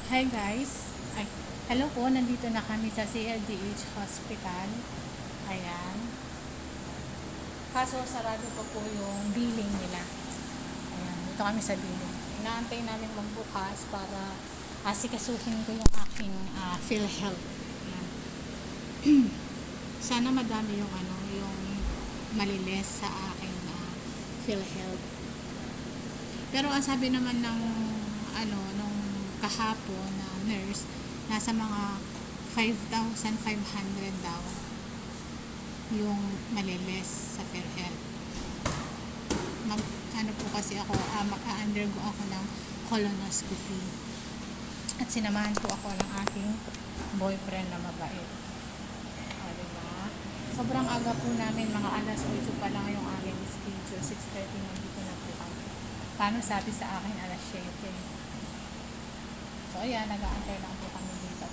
Hi guys. Hello po, nandito na kami sa CLDH Hospital. Ayan. Kaso sarado pa po yung billing nila. Ayan, dito kami sa billing. Inaantay namin magbukas para asikasuhin ko yung aking PhilHealth. Ayan. Sana madami yung yung maliles sa aking PhilHealth. Pero ang sabi naman ng nung kahapon na nurse, nasa mga 5,500 daw yung maliles sa PhilHealth. Po kasi ako, mag-undergo ako ng colonoscopy. At sinamahan po ako ng aking boyfriend na mabait. O, diba? Sobrang aga po namin, mga alas 8 pa lang yung aming schedule. 6:30 nandito na po kami. Paano sabi sa akin alas 7? So, ayan, nag-aantay lang po kami dito.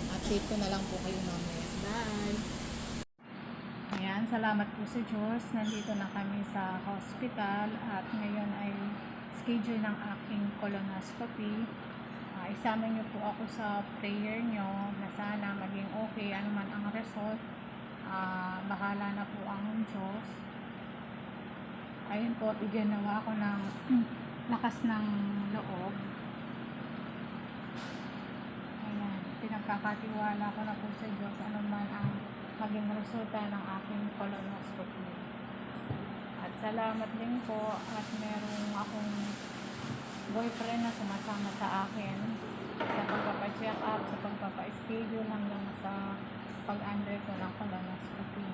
Update ko na lang po kayo mamaya. Bye! Ayan, salamat po sa Diyos. Nandito na kami sa hospital at ngayon ay schedule ng aking colonoscopy. Isama niyo po ako sa prayer nyo na sana maging okay ano man ang result. Bahala na po ang Diyos. Ayun po, iganawa ako ng lakas ng loob. Ayan, pinagkakatiwala ko na po sa Diyos ano man ang maging resulta ng aking colonoscopy. At salamat din po at meron akong boyfriend na sumasama sa akin sa pagpapa-check up, sa pagpapa-schedule hanggang sa pag-undergo ng colonoscopy.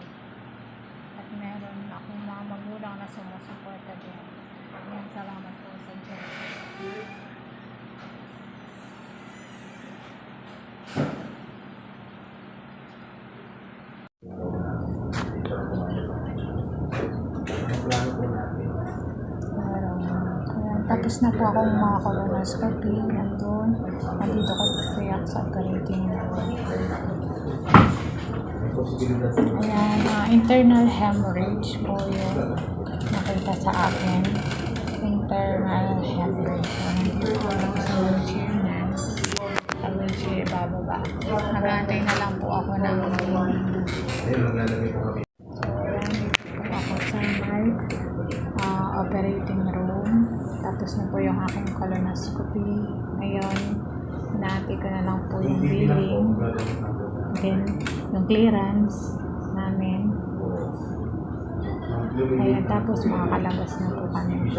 At meron akong mga magulang na sumusuporta din. Ayan, salamat po sa Diyos. Tapos na po akong mga colonoscopy. Nandito ko sa operating room. Ayan, internal hemorrhage po yung nakita sa akin. Internal hemorrhage. Nandito po sa wheelchair na. Sa wheelchair, bababa. Nag-aantay na lang po ako ng operating room. Tapos na po yung aking colonoscopy. Ngayon, inaantay ko na lang po yung billing. Then, yung clearance namin. Ayan, tapos makakalabas na po kami.